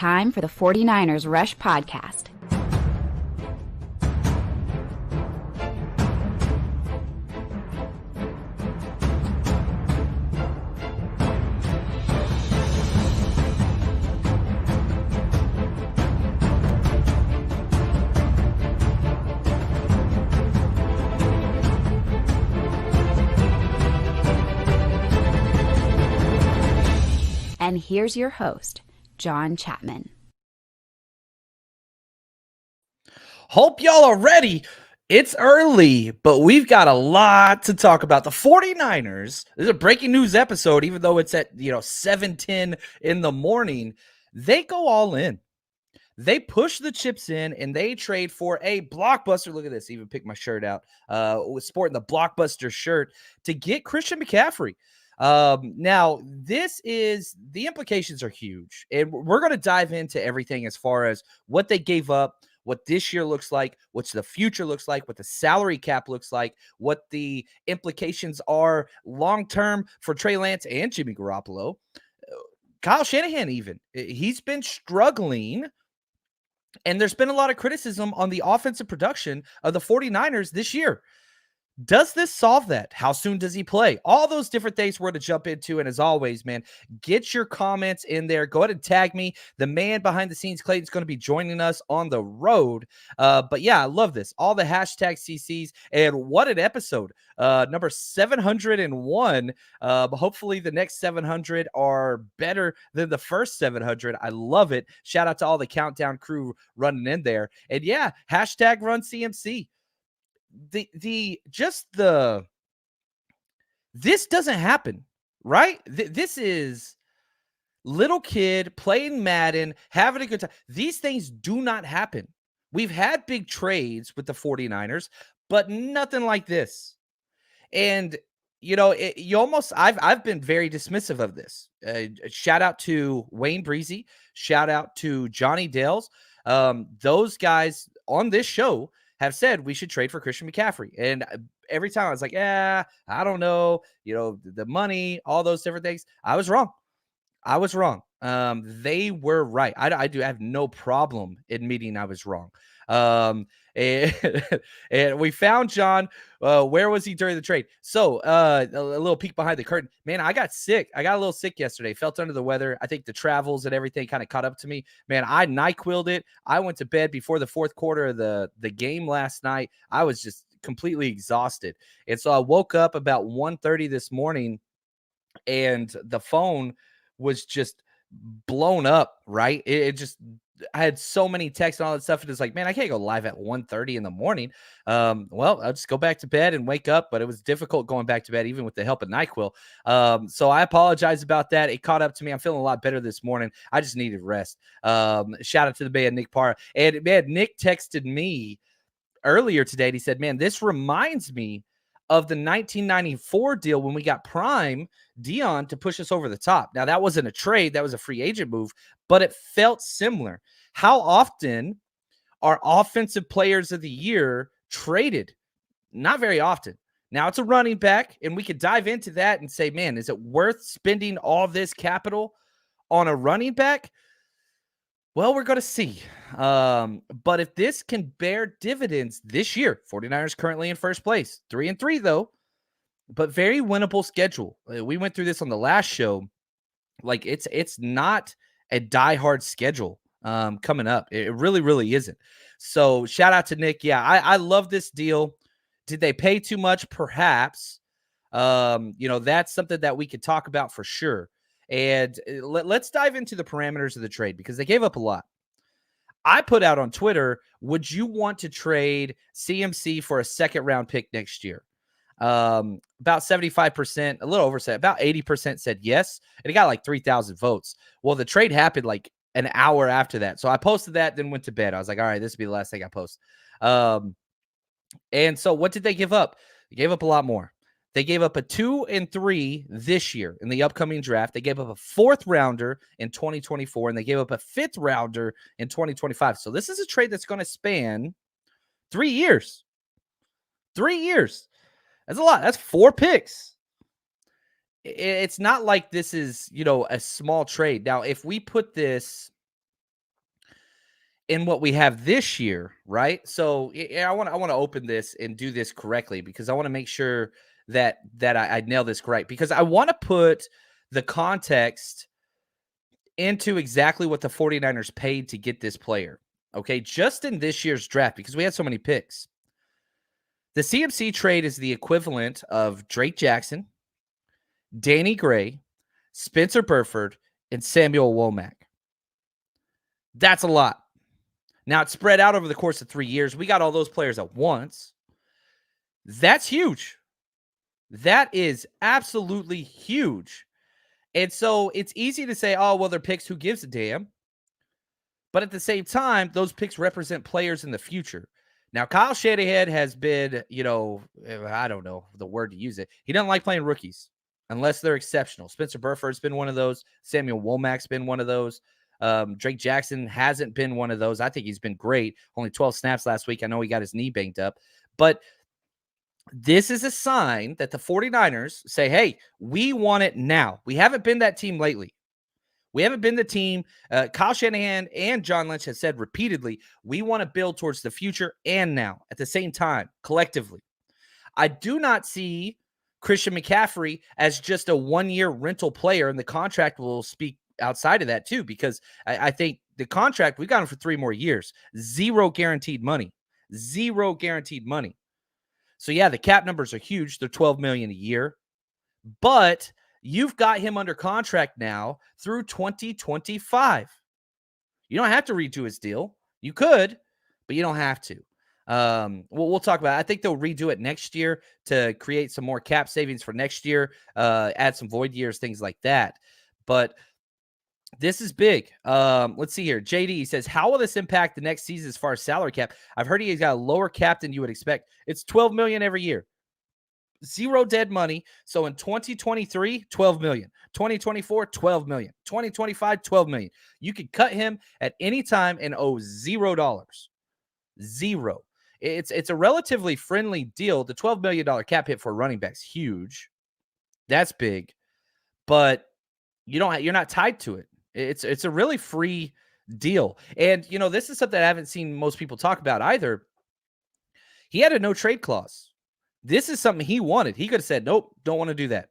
Time for the 49ers Rush Podcast. And here's your host, John Chapman. Hope y'all are ready. It's early, but we've got a lot to talk about. The 49ers, this is a breaking news episode, even though it's at 7:10 in the morning. They go all in. They push the chips in and they trade for a blockbuster. Look at this. Even picked my shirt out. Was sporting the blockbuster shirt to get Christian McCaffrey. Now, the implications are huge, and we're going to dive into everything as far as what they gave up, what this year looks like, what the future looks like, what the salary cap looks like, what the implications are long-term for Trey Lance and Jimmy Garoppolo. Kyle Shanahan, even, he's been struggling, and there's been a lot of criticism on the offensive production of the 49ers this year. Does this solve that? How soon does he play? All those different things we're going to jump into. And as always, man, get your comments in there. Go ahead and tag me. The man behind the scenes, Clayton's going to be joining us on the road. But yeah, I love this. All the hashtag CCs. And what an episode. Number 701. Hopefully the next 700 are better than the first 700. I love it. Shout out to all the countdown crew running in there. And yeah, hashtag run CMC. This doesn't happen, right? This is little kid playing Madden, having a good time. These things do not happen. We've had big trades with the 49ers, but nothing like this. And I've been very dismissive of this. Shout out to Wayne Breezy. Shout out to Johnny Dales. Those guys on this show have said we should trade for Christian McCaffrey. And every time I was like, I don't know, the money, all those different things. I was wrong. They were right. I have no problem admitting I was wrong. And we found John. Where was he during the trade? So a little peek behind the curtain. Man, I got sick. I got a little sick yesterday. Felt under the weather. I think the travels and everything kind of caught up to me. Man, I NyQuil'd it. I went to bed before the fourth quarter of the game last night. I was just completely exhausted. And so I woke up about 1:30 this morning, and the phone was just blown up, right? I had so many texts and all that stuff. And it's like, man, I can't go live at 1:30 in the morning. Well, I'll just go back to bed and wake up. But it was difficult going back to bed, even with the help of NyQuil. So I apologize about that. It caught up to me. I'm feeling a lot better this morning. I just needed rest. Shout out to the man, Nick Parra. And man, Nick texted me earlier today. And he said, man, this reminds me of the 1994 deal when we got Prime Dion to push us over the top. Now, that wasn't a trade. That was a free agent move, but it felt similar. How often are offensive players of the year traded? Not very often. Now, it's a running back, and we could dive into that and say, man, is it worth spending all this capital on a running back? Well, we're going to see. But if this can bear dividends this year, 49ers currently in first place, 3-3 though, but very winnable schedule. We went through this on the last show. Like it's not a diehard schedule coming up. It really, really isn't. So shout out to Nick. Yeah, I love this deal. Did they pay too much? Perhaps. That's something that we could talk about for sure. And let's dive into the parameters of the trade because they gave up a lot. I put out on Twitter, would you want to trade CMC for a second-round pick next year? About 75%, a little over, about 80% said yes, and it got like 3,000 votes. Well, the trade happened like an hour after that. So I posted that, then went to bed. I was like, all right, this will be the last thing I post. And so what did they give up? They gave up a lot more. They gave up a 2 and 3 this year in the upcoming draft. They gave up a 4th rounder in 2024, and they gave up a 5th rounder in 2025. So this is a trade that's going to span 3 years. 3 years. That's a lot. That's 4 picks. It's not like this is, a small trade. Now, if we put this in what we have this year, right? So I want to open this and do this correctly because I want to make sure that I nail this correct, because I want to put the context into exactly what the 49ers paid to get this player. Okay, just in this year's draft, because we had so many picks. The CMC trade is the equivalent of Drake Jackson, Danny Gray, Spencer Burford, and Samuel Womack. That's a lot. Now, it's spread out over the course of 3 years. We got all those players at once. That's huge. That is absolutely huge. And so it's easy to say, oh, well, they're picks. Who gives a damn? But at the same time, those picks represent players in the future. Now, Kyle Shanahan has been, I don't know the word to use it. He doesn't like playing rookies unless they're exceptional. Spencer Burford's been one of those. Samuel Womack's been one of those. Drake Jackson hasn't been one of those. I think he's been great. Only 12 snaps last week. I know he got his knee banged up. But this is a sign that the 49ers say, hey, we want it now. We haven't been that team lately. We haven't been the team. Kyle Shanahan and John Lynch have said repeatedly, we want to build towards the future and now at the same time, collectively. I do not see Christian McCaffrey as just a one-year rental player, and the contract will speak outside of that too, because I think the contract, we got him for 3 more years. Zero guaranteed money. So yeah, the cap numbers are huge. They're $12 million a year. But you've got him under contract now through 2025. You don't have to redo his deal. You could, but you don't have to. We'll talk about it. I think they'll redo it next year to create some more cap savings for next year, add some void years, things like that. But this is big. Let's see here. JD says, how will this impact the next season as far as salary cap? I've heard he's got a lower cap than you would expect. It's $12 million every year. Zero dead money. So in 2023, $12 million. 2024, $12 million. 2025, $12 million. You could cut him at any time and owe $0. Zero. It's a relatively friendly deal. The $12 million cap hit for running backs, huge. That's big. But you're not tied to it. It's a really free deal. And this is something I haven't seen most people talk about either. He had a no trade clause. This is something he wanted. He could have said, nope, don't want to do that.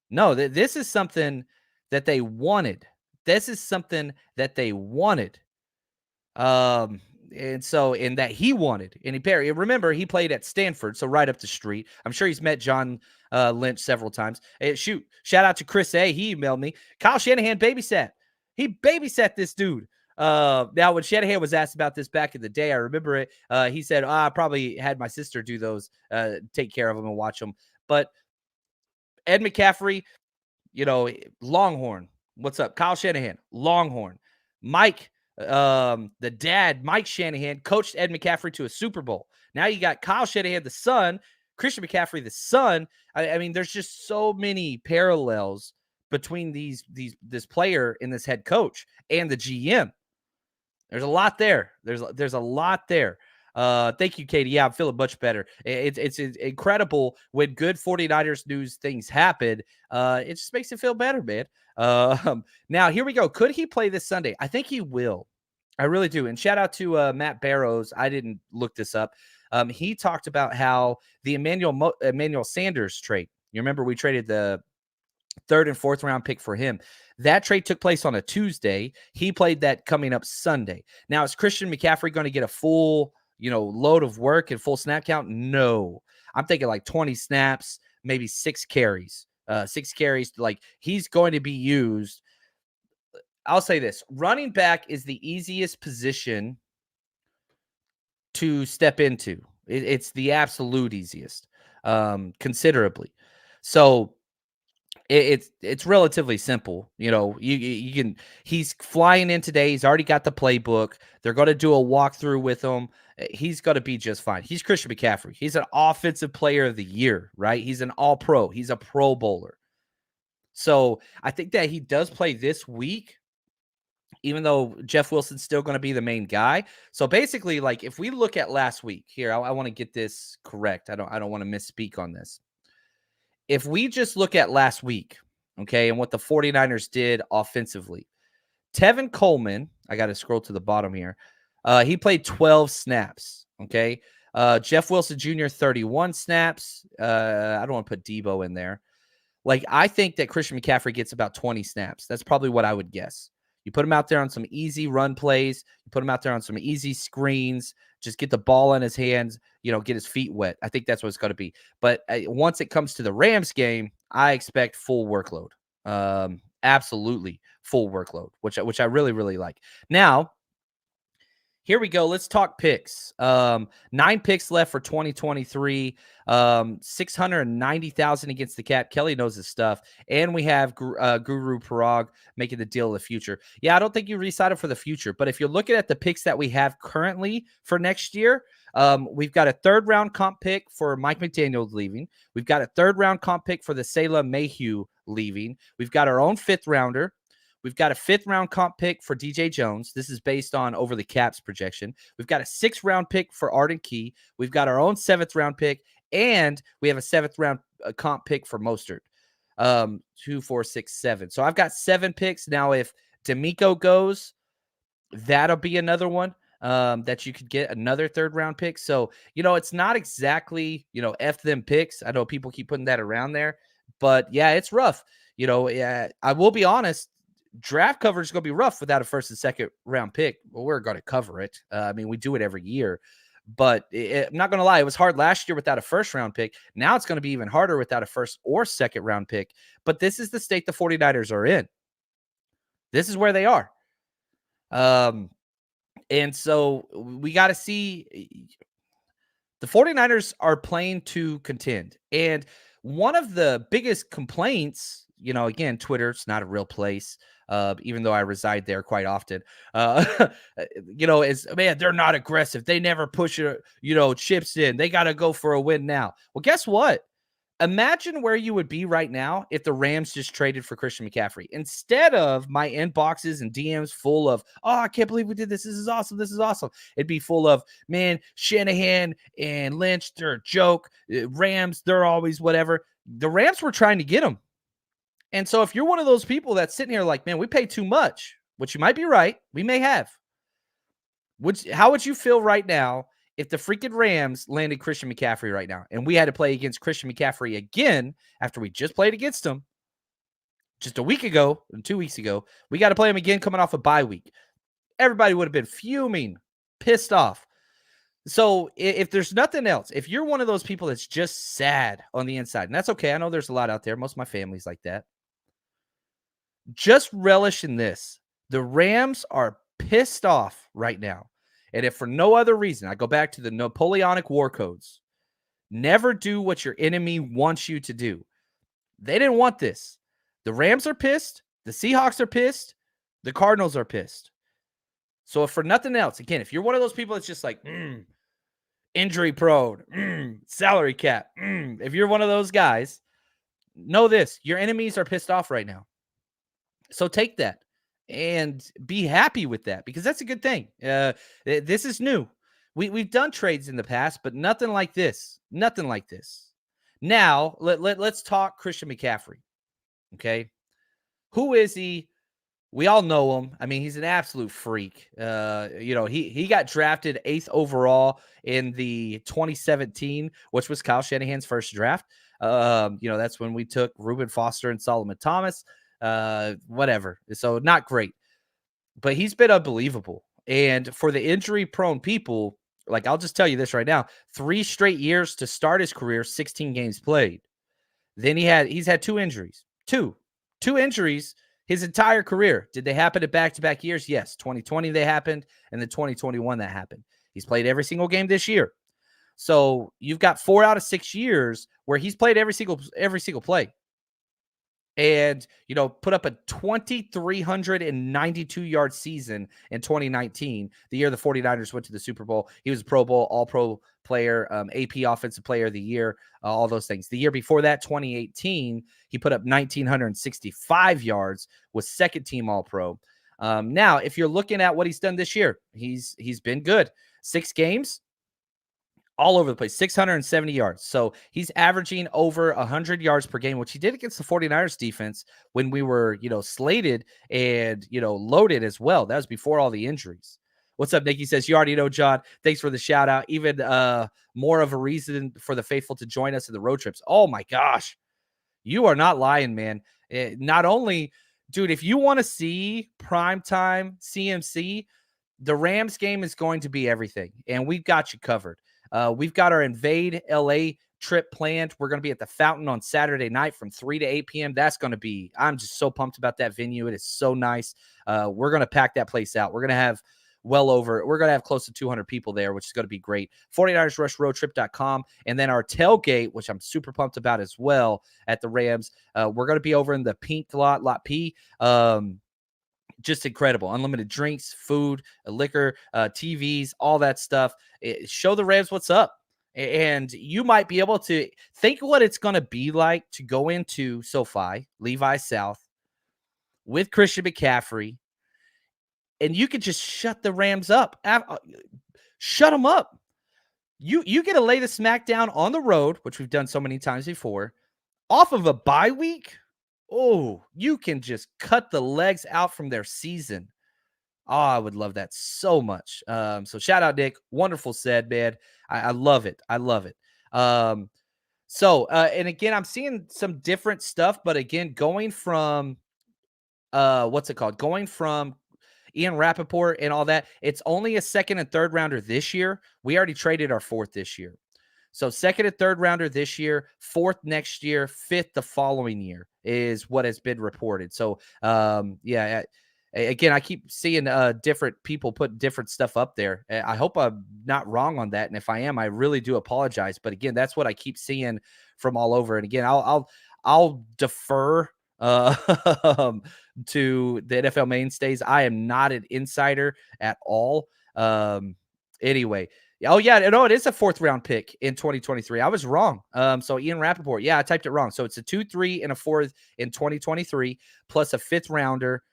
No, this is something that they wanted. And that he wanted. And remember, he played at Stanford, so right up the street. I'm sure he's met John Lynch several times. Hey, shout out to Chris A. He emailed me. Kyle Shanahan babysat. He babysat this dude. Now, when Shanahan was asked about this back in the day, I remember it. He said, I probably had my sister do those, take care of them and watch them. But Ed McCaffrey, Longhorn. What's up? Kyle Shanahan, Longhorn. Mike, the dad, Mike Shanahan, coached Ed McCaffrey to a Super Bowl. Now you got Kyle Shanahan, the son, Christian McCaffrey, the son. I mean, there's just so many parallels between this player and this head coach and the GM. There's a lot there. There's a lot there. Thank you, Katie. Yeah, I'm feeling much better. It's incredible when good 49ers news things happen. It just makes it feel better, man. Now, here we go. Could he play this Sunday? I think he will. I really do. And shout out to Matt Barrows. I didn't look this up. He talked about how the Emmanuel Sanders trade. You remember we traded the 3rd and 4th round pick for him. That trade took place on a Tuesday. He played that coming up Sunday. Now, is Christian McCaffrey going to get a full, load of work and full snap count? No. I'm thinking like 20 snaps, maybe 6 carries. 6 carries. Like, he's going to be used. I'll say this. Running back is the easiest position to step into. It's the absolute easiest, considerably. So it's relatively simple. You can, he's flying in today. He's already got the playbook. They're going to do a walkthrough with him. He's going to be just fine. He's Christian McCaffrey. He's an offensive player of the year, right? He's an all-pro. He's a pro bowler. So I think that he does play this week, even though Jeff Wilson's still going to be the main guy. So basically, like, if we look at last week here, I want to get this correct. I don't want to misspeak on this. If we just look at last week, okay, and what the 49ers did offensively, Tevin Coleman, I got to scroll to the bottom here, He played 12 snaps. Okay. Jeff Wilson Jr., 31 snaps. I don't want to put Debo in there. Like, I think that Christian McCaffrey gets about 20 snaps. That's probably what I would guess. You put him out there on some easy run plays. You put him out there on some easy screens. Just get the ball in his hands, get his feet wet. I think that's what it's going to be. But once it comes to the Rams game, I expect full workload. Absolutely full workload, which I really, really like. Now, here we go. Let's talk picks. 9 picks left for 2023. 690,000 against the cap. Kelly knows his stuff. And we have Guru Parag making the deal of the future. Yeah, I don't think you re-signed him for the future. But if you're looking at the picks that we have currently for next year, we've got a 3rd-round comp pick for Mike McDaniel leaving. We've got a 3rd-round comp pick for the Selah Mayhew leaving. We've got our own 5th-rounder. We've got a 5th-round comp pick for DJ Jones. This is based on over the caps projection. We've got a 6th-round pick for Arden Key. We've got our own 7th-round pick, and we have a 7th-round comp pick for Mostert. 2, 4, 6, 7. So I've got 7 picks. Now, if D'Amico goes, that'll be another one that you could get, another 3rd-round pick. So, it's not exactly, F them picks. I know people keep putting that around there. But, yeah, it's rough. I will be honest. Draft coverage is going to be rough without a 1st and 2nd round pick. Well, we're going to cover it. We do it every year. But I'm not going to lie, it was hard last year without a 1st round pick. Now it's going to be even harder without a 1st or 2nd round pick. But this is the state the 49ers are in. This is where they are. And so we got to see the 49ers are playing to contend. And one of the biggest complaints, again, Twitter's not a real place. Even though I reside there quite often, is, man, they're not aggressive. They never push, chips in. They got to go for a win now. Well, guess what? Imagine where you would be right now if the Rams just traded for Christian McCaffrey. Instead of my inboxes and DMs full of, oh, I can't believe we did this. This is awesome. This is awesome. It'd be full of, man, Shanahan and Lynch, they're a joke. Rams, they're always whatever. The Rams were trying to get him. And so if you're one of those people that's sitting here like, man, we pay too much, which you might be right. We may have. How would you feel right now if the freaking Rams landed Christian McCaffrey right now and we had to play against Christian McCaffrey again after we just played against him just a week ago and 2 weeks ago? We got to play him again coming off a bye week. Everybody would have been fuming, pissed off. So if there's nothing else, if you're one of those people that's just sad on the inside, and that's okay. I know there's a lot out there. Most of my family's like that. Just relish in this. The Rams are pissed off right now. And if for no other reason, I go back to the Napoleonic War Codes. Never do what your enemy wants you to do. They didn't want this. The Rams are pissed. The Seahawks are pissed. The Cardinals are pissed. So if for nothing else, again, if you're one of those people that's just like, injury prone, salary cap, if you're one of those guys, know this. Your enemies are pissed off right now. So take that and be happy with that because that's a good thing. This is new. We've done trades in the past, but nothing like this. Nothing like this. Now, let's talk Christian McCaffrey. Okay. Who is he? We all know him. I mean, he's an absolute freak. He got drafted 8th overall in the 2017, which was Kyle Shanahan's first draft. That's when we took Reuben Foster and Solomon Thomas. Whatever. So not great, but he's been unbelievable. And for the injury-prone people, like I'll just tell you this right now: 3 straight years to start his career, 16 games played. Then he's had 2 injuries, two injuries his entire career. Did they happen at back-to-back years? Yes. 2020 they happened, and then 2021 that happened. He's played every single game this year. So you've got 4 out of 6 years where he's played every single play. And, put up a 2,392-yard season in 2019, the year the 49ers went to the Super Bowl. He was a Pro Bowl, All-Pro player, AP Offensive Player of the Year, all those things. The year before that, 2018, he put up 1,965 yards, was second-team All-Pro. Now, if you're looking at what he's done this year, he's been good. 6 games, all over the place, 670 yards. So he's averaging over 100 yards per game, which he did against the 49ers defense when we were, slated and, loaded as well. That was before all the injuries. What's up, Nick? He says, you already know, John. Thanks for the shout out. Even more of a reason for the faithful to join us in the road trips. Oh my gosh. You are not lying, man. Not only, dude, if you want to see primetime CMC, the Rams game is going to be everything, and we've got you covered. We've got our Invade LA trip planned. We're going to be at the Fountain on Saturday night from 3 to 8 p.m. That's going to be, I'm just so pumped about that venue. It is so nice. We're going to pack that place out. We're going to have we're going to have close to 200 people there, which is going to be great. 49ersrushroadtrip.com. And then our tailgate, which I'm super pumped about as well at the Rams. We're going to be over in the pink lot P. Just incredible. Unlimited drinks, food, liquor, TVs, all that stuff. Show the Rams what's up. And you might be able to think what it's going to be like to go into SoFi, Levi South, with Christian McCaffrey, and you could just shut the Rams up. Shut them up. You get to lay the smack down on the road, which we've done so many times before, off of a bye week. Oh, you can just cut the legs out from their season. Oh, I would love that so much. So shout out, Nick. Wonderful said, man. I love it. I love it. And again, I'm seeing some different stuff, but again, going from what's it called? Going from Ian Rappaport and all that, it's only a second and third rounder this year. We already traded our fourth this year. So second and third rounder this year, fourth next year, fifth the following year is what has been reported. So, again, I keep seeing different people put different stuff up there. I hope I'm not wrong on that. And if I am, I really do apologize. But again, that's what I keep seeing from all over. And again, I'll defer to the NFL mainstays. I am not an insider at all. Anyway. Oh, yeah. No, it is a fourth round pick in 2023. I was wrong. So Ian Rappaport. Yeah, I typed it wrong. So it's a 2, 3, and a 4th in 2023 plus a 5th rounder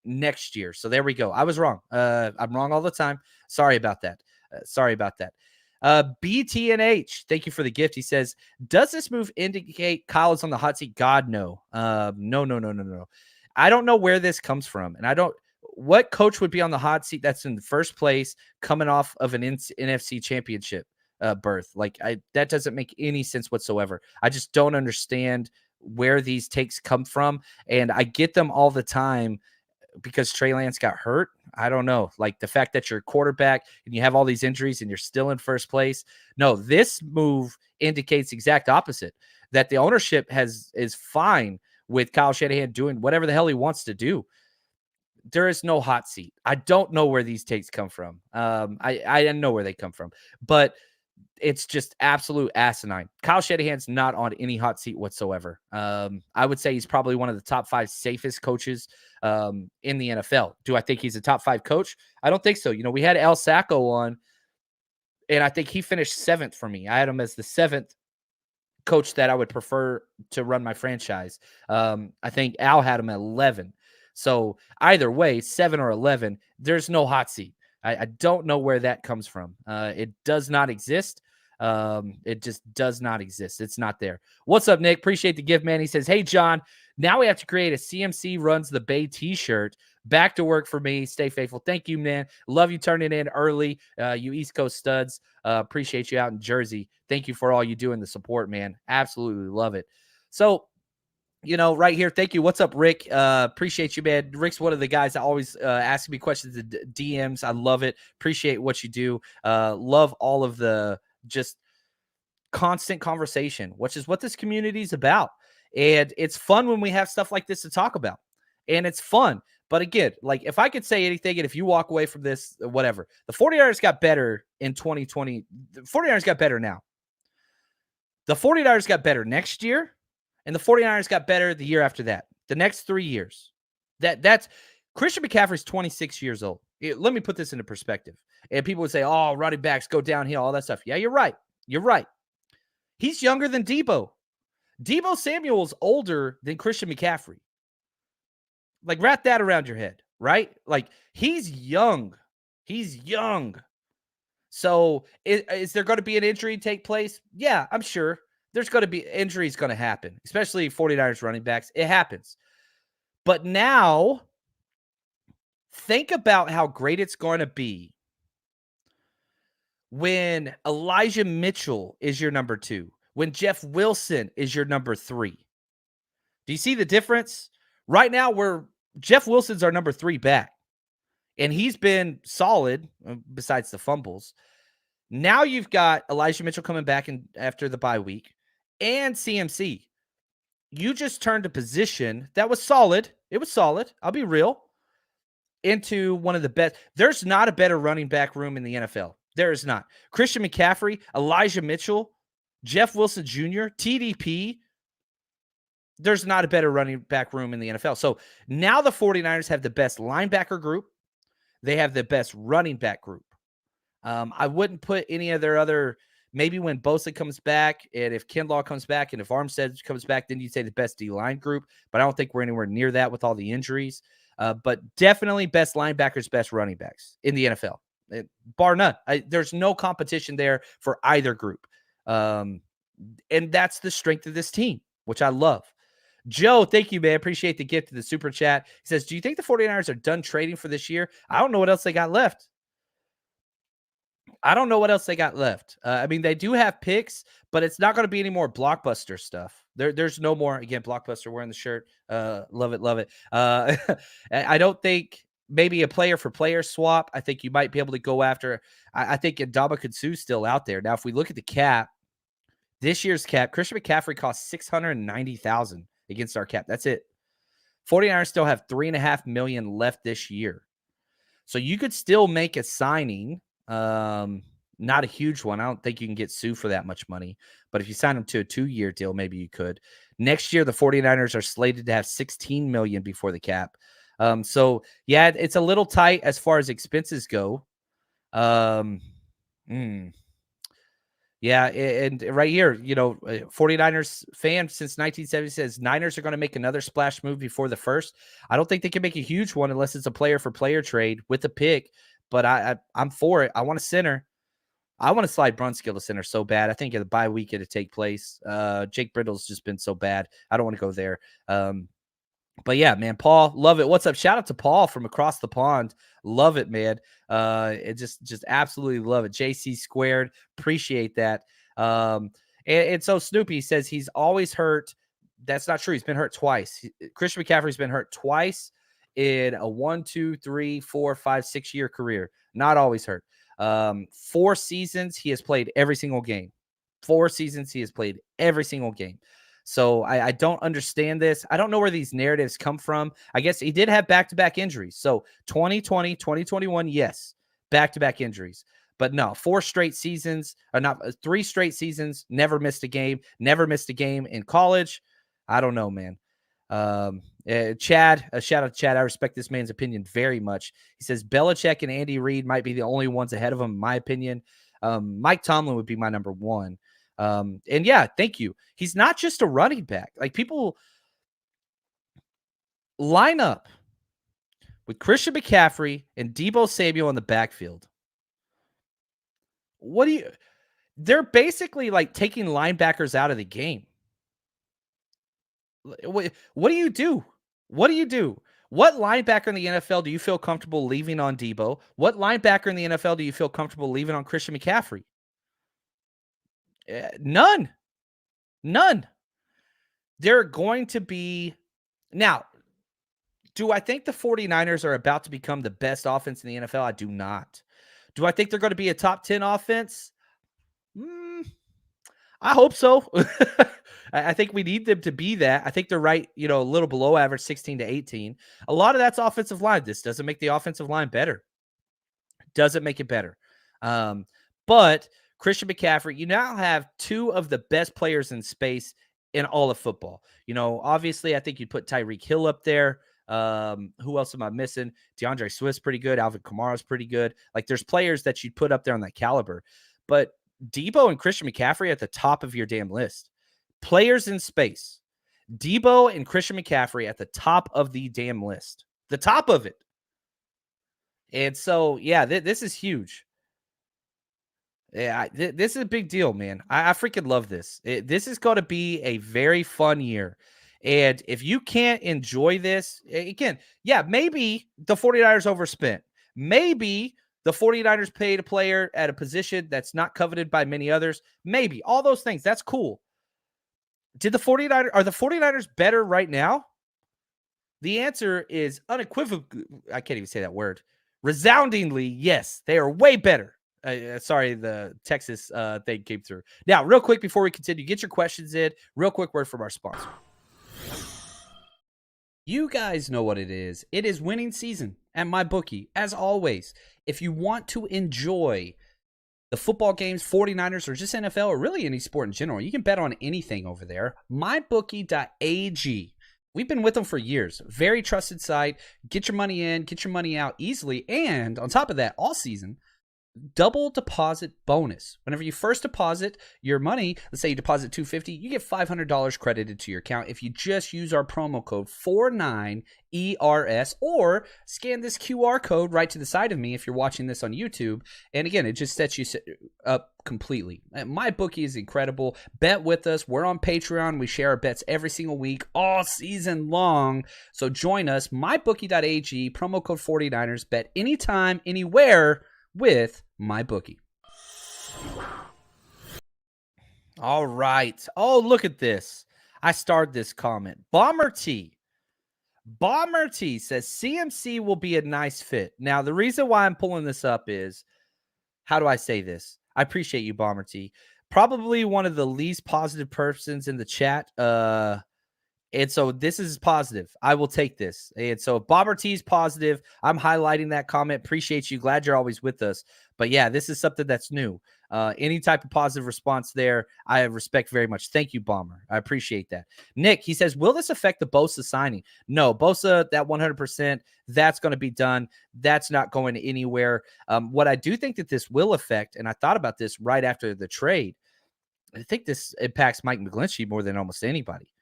next year. So there we go. I was wrong. I'm wrong all the time. Sorry about that. BTNH, thank you for the gift. He says, does this move indicate Kyle is on the hot seat? God, no. No. I don't know where this comes from. And what coach would be on the hot seat that's in the first place coming off of an NFC championship berth? That doesn't make any sense whatsoever. I just don't understand where these takes come from. And I get them all the time because Trey Lance got hurt. I don't know. Like the fact that you're a quarterback and you have all these injuries and you're still in first place. No, this move indicates exact opposite, that the ownership is fine with Kyle Shanahan doing whatever the hell he wants to do. There is no hot seat. I don't know where these takes come from. I didn't know where they come from, but it's just absolute asinine. Kyle Shanahan's not on any hot seat whatsoever. I would say he's probably one of the top 5 safest coaches in the NFL. Do I think he's a top 5 coach? I don't think so. We had Al Sacco on, and I think he finished 7th for me. I had him as the 7th coach that I would prefer to run my franchise. I think Al had him at 11. So either way, 7 or 11, there's no hot seat. I don't know where that comes from. It does not exist. It just does not exist. It's not there. What's up, Nick? Appreciate the gift, man. He says, hey, John, now we have to create a CMC Runs the Bay t-shirt. Back to work for me. Stay faithful. Thank you, man. Love you turning in early. You East Coast studs. Appreciate you out in Jersey. Thank you for all you do in the support, man. Absolutely love it. So, right here. Thank you. What's up, Rick? Appreciate you, man. Rick's one of the guys that always asks me questions in DMs. I love it. Appreciate what you do. Love all of the just constant conversation, which is what this community is about. And it's fun when we have stuff like this to talk about. And it's fun. But again, if I could say anything, and if you walk away from this, whatever, the 49ers got better in 2020. The 49ers got better now. The 49ers got better next year. And the 49ers got better the year after that. The next 3 years. That's Christian McCaffrey's 26 years old. Let me put this into perspective. And people would say, oh, running backs go downhill, all that stuff. Yeah, you're right. You're right. He's younger than Debo. Debo Samuel's older than Christian McCaffrey. Wrap that around your head, right? He's young. He's young. So is there going to be an injury take place? Yeah, I'm sure. There's going to be injuries going to happen, especially 49ers running backs. It happens. But now, think about how great it's going to be when Elijah Mitchell is your number 2, when Jeff Wilson is your number 3. Do you see the difference? Right now, Jeff Wilson's our number 3 back, and he's been solid besides the fumbles. Now you've got Elijah Mitchell coming back after the bye week and CMC. You just turned a position that was solid. It was solid. I'll be real. Into one of the best. There's not a better running back room in the NFL. There is not. Christian McCaffrey, Elijah Mitchell, Jeff Wilson Jr., TDP. There's not a better running back room in the NFL. So now the 49ers have the best linebacker group. They have the best running back group. I wouldn't put any of their other, maybe when Bosa comes back and if Kinlaw comes back and if Armstead comes back, then you'd say the best D-line group. But I don't think we're anywhere near that with all the injuries. But definitely best linebackers, best running backs in the NFL. Bar none. There's no competition there for either group. And that's the strength of this team, which I love. Joe, thank you, man. Appreciate the gift to the super chat. He says, do you think the 49ers are done trading for this year? I don't know what else they got left. I mean, they do have picks, but it's not going to be any more blockbuster stuff. There's no more, again, blockbuster wearing the shirt. Love it, love it. I don't think maybe a player for player swap. I think you might be able to go after. I think Ndamukong Suh's still out there. Now, if we look at the cap, this year's cap, Christian McCaffrey cost $690,000 against our cap. That's it. 49ers still have $3.5 million left this year. So you could still make a signing. Not a huge one. I don't think you can get Suh for that much money. But if you sign him to a 2-year deal, maybe you could. Next year, the 49ers are slated to have $16 million before the cap. So, yeah, it's a little tight as far as expenses go. Yeah, and right here, 49ers fan since 1970 says Niners are going to make another splash move before the first. I don't think they can make a huge one unless it's a player-for-player trade with a pick, but I'm for it. I want a center. I want to slide Brunskill to center so bad. I think at the bye week it'd take place. Jake Brittle's just been so bad. I don't want to go there. But yeah, man, Paul, love it. What's up? Shout out to Paul from across the pond. Love it, man. It just absolutely love it. JC squared. Appreciate that. And so Snoopy says he's always hurt. That's not true. He's been hurt twice. Christian McCaffrey's been hurt twice in a 1, 2, 3, 4, 5, 6-year career. Not always hurt. 4 seasons, he has played every single game. 4 seasons, he has played every single game. So I don't understand this. I don't know where these narratives come from. I guess he did have back-to-back injuries. So 2020, 2021, yes, back-to-back injuries. But no, 4 straight seasons, or not 3 straight seasons, never missed a game in college. I don't know, man. Chad, a shout out to Chad. I respect this man's opinion very much. He says Belichick and Andy Reid might be the only ones ahead of him, in my opinion. Mike Tomlin would be my number 1. And yeah, thank you. He's not just a running back. Like, people line up with Christian McCaffrey and Deebo Samuel in the backfield. They're basically like taking linebackers out of the game. What do you do? What linebacker in the NFL do you feel comfortable leaving on Deebo? What linebacker in the NFL do you feel comfortable leaving on Christian McCaffrey? None. They're going to be. Now, do I think the 49ers are about to become the best offense in the NFL? I do not. Do I think they're going to be a top 10 offense? I hope so. I think we need them to be that. I think they're right, a little below average, 16 to 18. A lot of that's offensive line. This doesn't make the offensive line better. Doesn't make it better. But Christian McCaffrey, you now have 2 of the best players in space in all of football. Obviously, I think you'd put Tyreek Hill up there. Who else am I missing? DeAndre Swift's pretty good. Alvin Kamara's pretty good. Like, there's players that you'd put up there on that caliber. But Deebo and Christian McCaffrey at the top of your damn list. Players in space. Deebo and Christian McCaffrey at the top of the damn list. The top of it. And so, yeah, this is huge. Yeah, this is a big deal, man. I freaking love this. This is going to be a very fun year. And if you can't enjoy this, again, yeah, maybe the 49ers overspent. Maybe the 49ers paid a player at a position that's not coveted by many others. Maybe all those things. That's cool. Are the 49ers better right now? The answer is unequivocally, I can't even say that word, resoundingly, yes, they are way better. Sorry, the Texas thing came through. Now, real quick before we continue, get your questions in. Real quick word from our sponsor. You guys know what it is. It is winning season at MyBookie. As always, if you want to enjoy the football games, 49ers, or just NFL, or really any sport in general, you can bet on anything over there. MyBookie.ag. We've been with them for years. Very trusted site. Get your money in, get your money out easily. And on top of that, all season, double deposit bonus. Whenever you first deposit your money, let's say you deposit $250, you get $500 credited to your account if you just use our promo code 49ERS or scan this QR code right to the side of me if you're watching this on YouTube. And again, it just sets you up completely. MyBookie is incredible. Bet with us. We're on Patreon. We share our bets every single week, all season long. So join us, mybookie.ag, promo code 49ers. Bet anytime, anywhere with MyBookie. All right. Oh, look at this. I starred this comment. Bomber T says CMC will be a nice fit. Now, the reason why I'm pulling this up is, how do I say this? I appreciate you, Bomber T. Probably one of the least positive persons in the chat. And so this is positive. I will take this. And so Bobber T is positive. I'm highlighting that comment. Appreciate you. Glad you're always with us. But yeah, this is something that's new. Any type of positive response there, I respect very much. Thank you, Bomber. I appreciate that. Nick, he says, will this affect the Bosa signing? No, Bosa, that 100%, that's going to be done. That's not going anywhere. What I do think that this will affect, and I thought about this right after the trade, I think this impacts Mike McGlinchey more than almost anybody.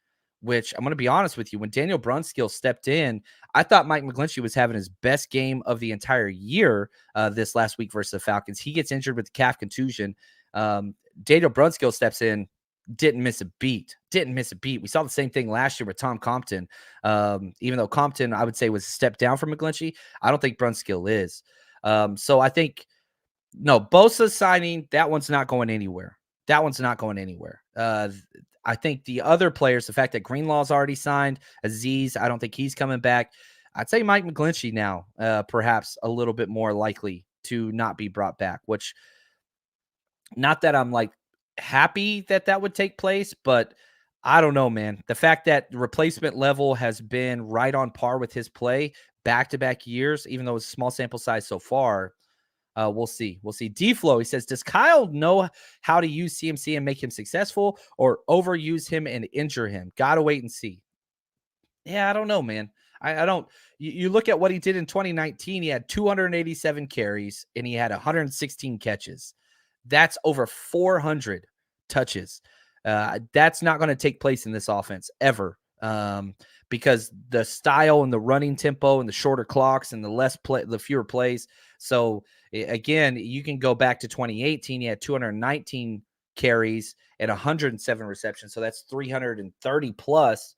Which I'm going to be honest with you, when Daniel Brunskill stepped in, I thought Mike McGlinchey was having his best game of the entire year this last week versus the Falcons. He gets injured with the calf contusion. Daniel Brunskill steps in, didn't miss a beat. We saw the same thing last year with Tom Compton. Even though Compton, I would say, was a step down from McGlinchey, I don't think Brunskill is. So I think, no, Bosa signing, that one's not going anywhere. I think the other players, the fact that Greenlaw's already signed, Aziz, I don't think he's coming back. I'd say Mike McGlinchey now, perhaps a little bit more likely to not be brought back, which, not that I'm like happy that would take place, but I don't know, man. The fact that replacement level has been right on par with his play back-to-back years, even though it's a small sample size so far, we'll see. D-Flow, he says, does Kyle know how to use CMC and make him successful, or overuse him and injure him? Gotta wait and see. Yeah, I don't know, man. I don't. You look at what he did in 2019. He had 287 carries and he had 116 catches. That's over 400 touches. That's not going to take place in this offense ever. Because the style and the running tempo and the shorter clocks and the fewer plays. So again, you can go back to 2018. He had 219 carries and 107 receptions. So that's 330 plus.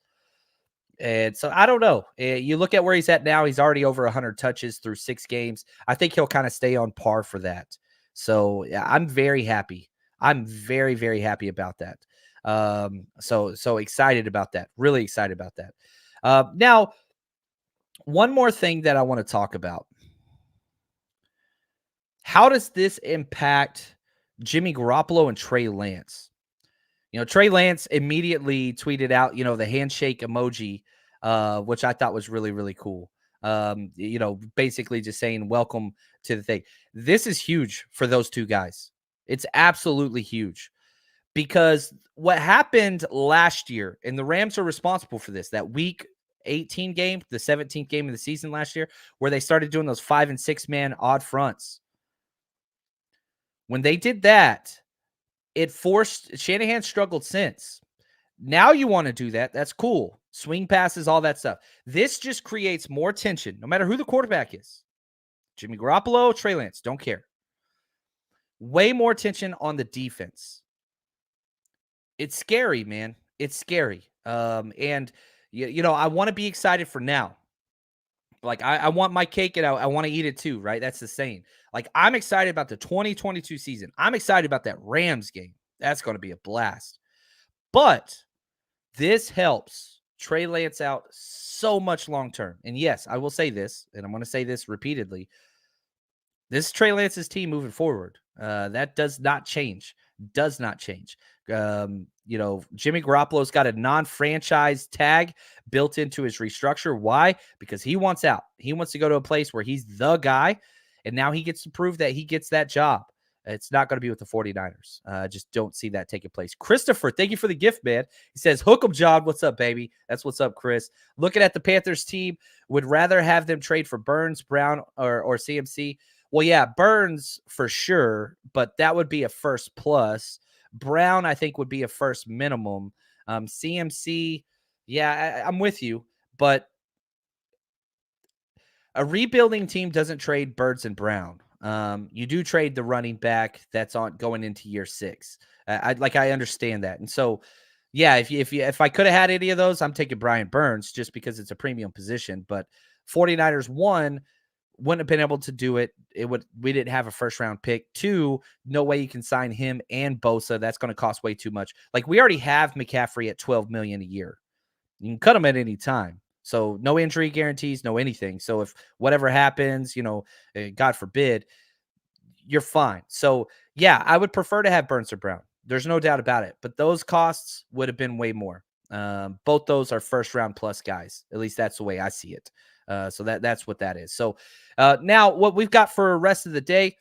And so I don't know. You look at where he's at now. He's already over 100 touches through 6 games. I think he'll kind of stay on par for that. So yeah, I'm very happy. I'm very, very happy about that. So excited about that. Really excited about that. Now, one more thing that I want to talk about. How does this impact Jimmy Garoppolo and Trey Lance? Trey Lance immediately tweeted out, the handshake emoji, which I thought was really, really cool. Basically just saying welcome to the thing. This is huge for those two guys. It's absolutely huge. Because what happened last year, and the Rams are responsible for this, that week 18 game, the 17th game of the season last year, where they started doing those 5 and 6 man odd fronts. When they did that, it forced Shanahan struggled since. Now you want to do that. That's cool. Swing passes, all that stuff. This just creates more tension, no matter who the quarterback is. Jimmy Garoppolo, Trey Lance, don't care. Way more tension on the defense. It's scary, man. It's scary. And I want to be excited for now. Like I want my cake and I want to eat it too, right? That's the saying. Like I'm excited about the 2022 season. I'm excited about that Rams game. That's going to be a blast. But this helps Trey Lance out so much long term. And yes, I will say this, and I'm going to say this repeatedly. This is Trey Lance's team moving forward. That does not change. Does not change. Jimmy Garoppolo's got a non-franchise tag built into his restructure. Why? Because he wants out. He wants to go to a place where he's the guy, and now he gets to prove that he gets that job. It's not going to be with the 49ers. Just don't see that taking place. Christopher, thank you for the gift, man. He says, hook 'em, John. What's up, baby? That's what's up, Chris. Looking at the Panthers team, would rather have them trade for Burns, Brown, or CMC. Well, yeah, Burns for sure, but that would be a first plus. Brown, I think, would be a first minimum. CMC, yeah, I'm with you, but a rebuilding team doesn't trade Birds and Brown. You do trade the running back that's on going into year 6. I understand that. And so, yeah, if I could have had any of those, I'm taking Brian Burns just because it's a premium position. But 49ers, 1, wouldn't have been able to do it. We didn't have a first round pick. 2, no way you can sign him and Bosa. That's going to cost way too much. Like we already have McCaffrey at $12 million a year. You can cut him at any time. So no injury guarantees, no anything. So if whatever happens, God forbid, you're fine. So yeah, I would prefer to have Burns or Brown. There's no doubt about it. But those costs would have been way more. Both those are first round plus guys. At least that's the way I see it. So that's what that is. So now what we've got for the rest of the day,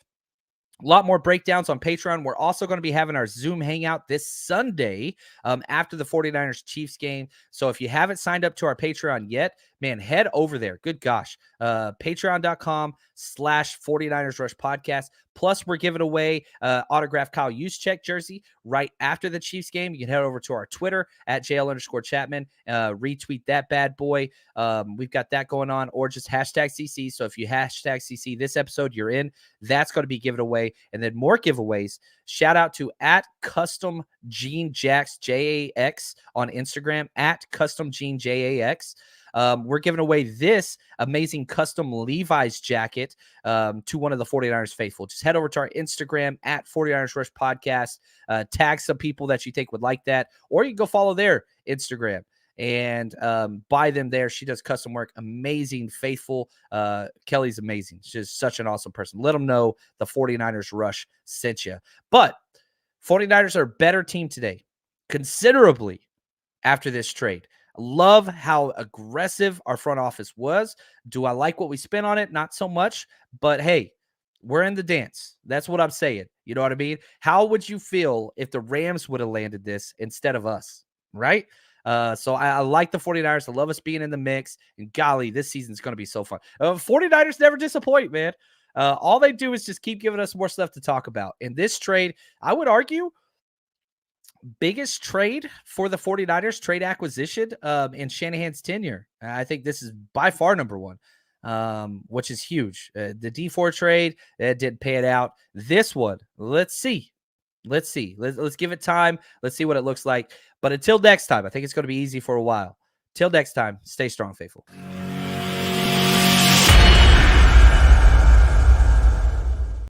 a lot more breakdowns on Patreon. We're also going to be having our Zoom hangout this Sunday after the 49ers Chiefs game. So if you haven't signed up to our Patreon yet, man, head over there. Good gosh. Patreon.com/49ers Rush Podcast. Plus, we're giving away autographed Kyle Juszczyk jersey right after the Chiefs game. You can head over to our Twitter at JL_Chapman. Retweet that bad boy. We've got that going on, or just hashtag CC. So if you hashtag CC this episode, you're in. That's going to be given away. And then more giveaways. Shout out to @Custom Gene Jax JAX on Instagram, @Custom Gene JAX. We're giving away this amazing custom Levi's jacket to one of the 49ers faithful. Just head over to our Instagram @49ers Rush Podcast. Tag some people that you think would like that, or you can go follow their Instagram and buy them there. She does custom work. Amazing, faithful. Kelly's amazing. She's such an awesome person. Let them know the 49ers Rush sent you. But 49ers are a better team today, considerably, after this trade. Love how aggressive our front office was. Do I like what we spent on it? Not so much, but hey, we're in the dance. That's what I'm saying. You know what I mean? How would you feel if the Rams would have landed this instead of us, right? So I like the 49ers. I love us being in the mix. And golly, this season's going to be so fun. 49ers never disappoint, man. All they do is just keep giving us more stuff to talk about. And this trade, I would argue, biggest trade for the 49ers, trade acquisition in Shanahan's tenure. I think this is by far number 1, which is huge. The D4 trade, it didn't pay it out. This one, let's see. Let's give it time. Let's see what it looks like. But until next time, I think it's going to be easy for a while. Till next time, stay strong, faithful.